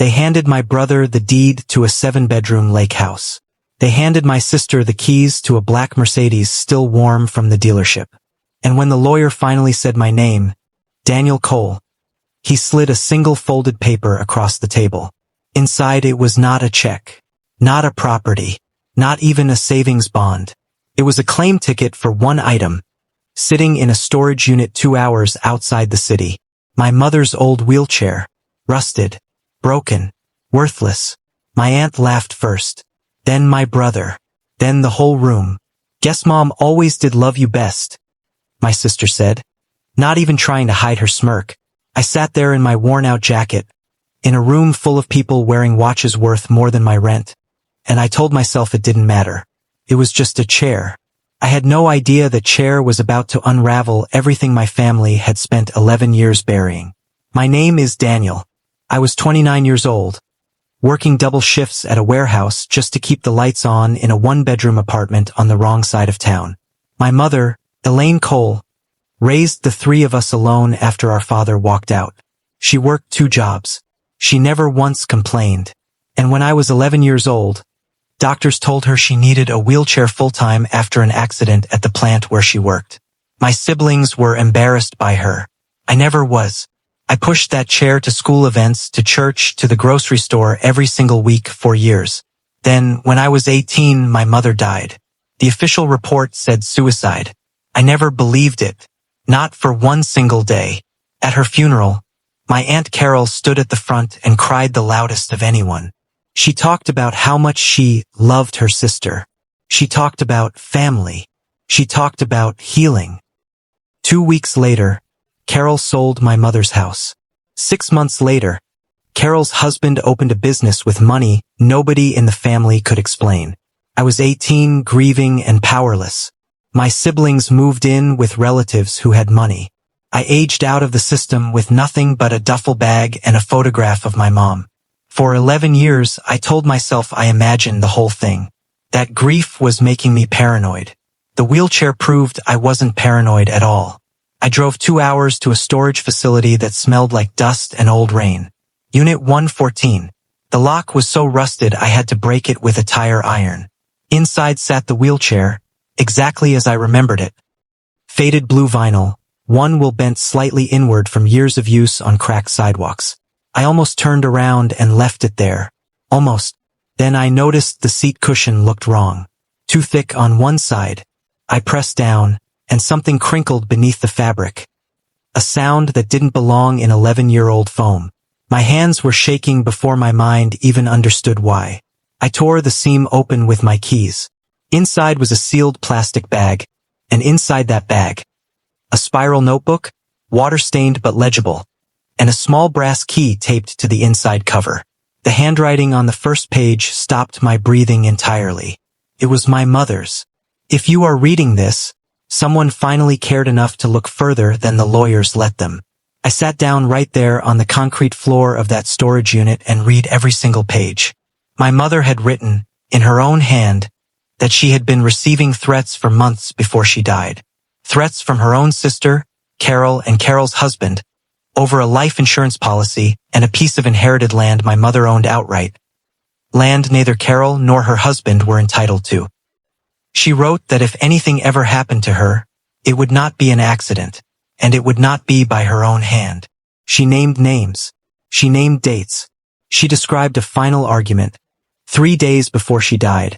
They handed my brother the deed to a 7-bedroom lake house. They handed my sister the keys to a black Mercedes still warm from the dealership. And when the lawyer finally said my name, Daniel Cole, he slid a single folded paper across the table. Inside it was not a check, not a property, not even a savings bond. It was a claim ticket for one item, sitting in a storage unit 2 hours outside the city. My mother's old wheelchair, rusted, broken, worthless. My aunt laughed first, then my brother, then the whole room. Guess Mom always did love you best, my sister said, not even trying to hide her smirk. I sat there in my worn-out jacket, in a room full of people wearing watches worth more than my rent, and I told myself it didn't matter. It was just a chair. I had no idea the chair was about to unravel everything my family had spent 11 years burying. My name is Daniel. I was 29 years old, working double shifts at a warehouse just to keep the lights on in a 1-bedroom apartment on the wrong side of town. My mother, Elaine Cole, raised the 3 of us alone after our father walked out. She worked 2 jobs. She never once complained. And when I was 11 years old, doctors told her she needed a wheelchair full-time after an accident at the plant where she worked. My siblings were embarrassed by her. I never was. I pushed that chair to school events, to church, to the grocery store every single week for years. Then, when I was 18, my mother died. The official report said suicide. I never believed it. Not for one single day. At her funeral, my Aunt Carol stood at the front and cried the loudest of anyone. She talked about how much she loved her sister. She talked about family. She talked about healing. 2 weeks later, Carol sold my mother's house. 6 months later, Carol's husband opened a business with money nobody in the family could explain. I was 18, grieving and powerless. My siblings moved in with relatives who had money. I aged out of the system with nothing but a duffel bag and a photograph of my mom. For 11 years, I told myself I imagined the whole thing. That grief was making me paranoid. The wheelchair proved I wasn't paranoid at all. I drove 2 hours to a storage facility that smelled like dust and old rain. Unit 114. The lock was so rusted I had to break it with a tire iron. Inside sat the wheelchair, exactly as I remembered it. Faded blue vinyl, one wheel bent slightly inward from years of use on cracked sidewalks. I almost turned around and left it there. Almost. Then I noticed the seat cushion looked wrong. Too thick on one side. I pressed down, and something crinkled beneath the fabric. A sound that didn't belong in 11-year-old foam. My hands were shaking before my mind even understood why. I tore the seam open with my keys. Inside was a sealed plastic bag, and inside that bag, a spiral notebook, water-stained but legible, and a small brass key taped to the inside cover. The handwriting on the first page stopped my breathing entirely. It was my mother's. If you are reading this, someone finally cared enough to look further than the lawyers let them. I sat down right there on the concrete floor of that storage unit and read every single page. My mother had written, in her own hand, that she had been receiving threats for months before she died. Threats from her own sister, Carol, and Carol's husband, over a life insurance policy and a piece of inherited land my mother owned outright. Land neither Carol nor her husband were entitled to. She wrote that if anything ever happened to her, it would not be an accident, and it would not be by her own hand. She named names. She named dates. She described a final argument, 3 days before she died,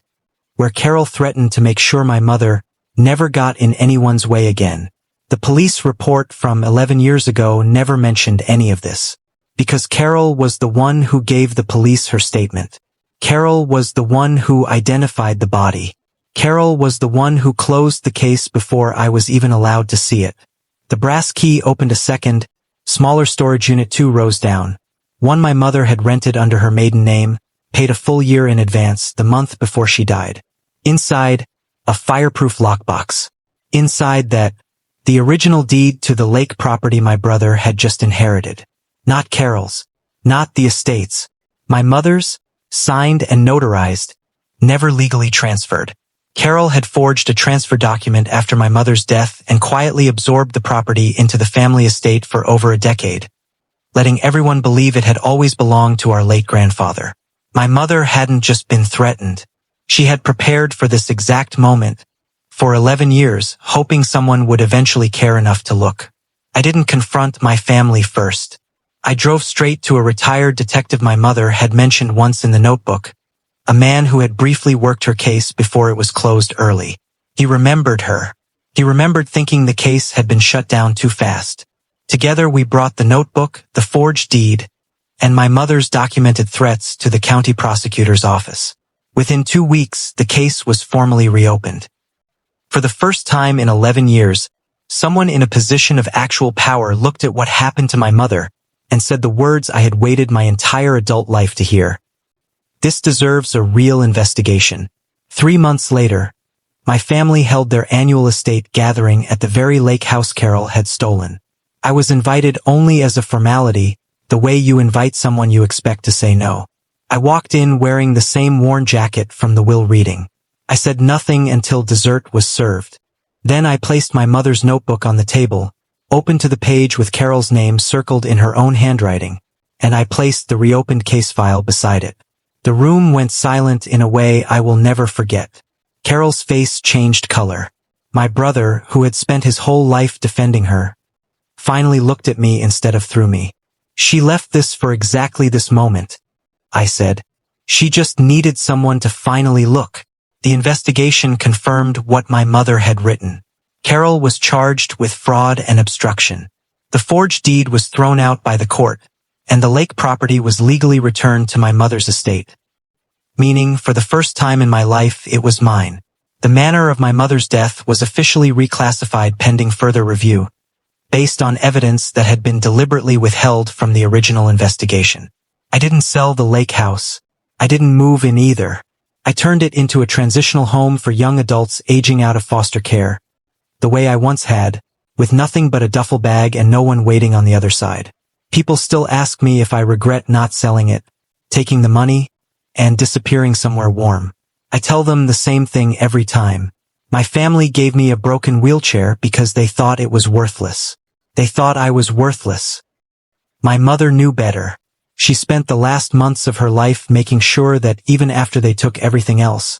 where Carol threatened to make sure my mother never got in anyone's way again. The police report from 11 years ago never mentioned any of this, because Carol was the one who gave the police her statement. Carol was the one who identified the body. Carol was the one who closed the case before I was even allowed to see it. The brass key opened a second, smaller storage unit 2 rows down. One my mother had rented under her maiden name, paid a full year in advance the month before she died. Inside, a fireproof lockbox. Inside that, the original deed to the lake property my brother had just inherited. Not Carol's. Not the estate's. My mother's, signed and notarized, never legally transferred. Carol had forged a transfer document after my mother's death and quietly absorbed the property into the family estate for over a decade. letting everyone believe it had always belonged to our late grandfather. My mother hadn't just been threatened. She had prepared for this exact moment for 11 years, hoping someone would eventually care enough to look. I didn't confront my family first. I drove straight to a retired detective my mother had mentioned once in the notebook, a man who had briefly worked her case before it was closed early. He remembered her. He remembered thinking the case had been shut down too fast. Together we brought the notebook, the forged deed, and my mother's documented threats to the county prosecutor's office. Within 2 weeks, the case was formally reopened. For the first time in 11 years, someone in a position of actual power looked at what happened to my mother and said the words I had waited my entire adult life to hear. This deserves a real investigation. 3 months later, my family held their annual estate gathering at the very lake house Carol had stolen. I was invited only as a formality, the way you invite someone you expect to say no. I walked in wearing the same worn jacket from the will reading. I said nothing until dessert was served. Then I placed my mother's notebook on the table, opened to the page with Carol's name circled in her own handwriting, and I placed the reopened case file beside it. The room went silent in a way I will never forget. Carol's face changed color. My brother, who had spent his whole life defending her, finally looked at me instead of through me. She left this for exactly this moment, I said. She just needed someone to finally look. The investigation confirmed what my mother had written. Carol was charged with fraud and obstruction. The forged deed was thrown out by the court, and the lake property was legally returned to my mother's estate. Meaning, for the first time in my life, it was mine. The manner of my mother's death was officially reclassified pending further review, based on evidence that had been deliberately withheld from the original investigation. I didn't sell the lake house. I didn't move in either. I turned it into a transitional home for young adults aging out of foster care, the way I once had, with nothing but a duffel bag and no one waiting on the other side. People still ask me if I regret not selling it, taking the money, and disappearing somewhere warm. I tell them the same thing every time. My family gave me a broken wheelchair because they thought it was worthless. They thought I was worthless. My mother knew better. She spent the last months of her life making sure that even after they took everything else,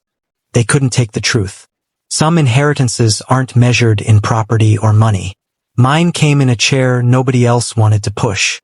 they couldn't take the truth. Some inheritances aren't measured in property or money. Mine came in a chair nobody else wanted to push.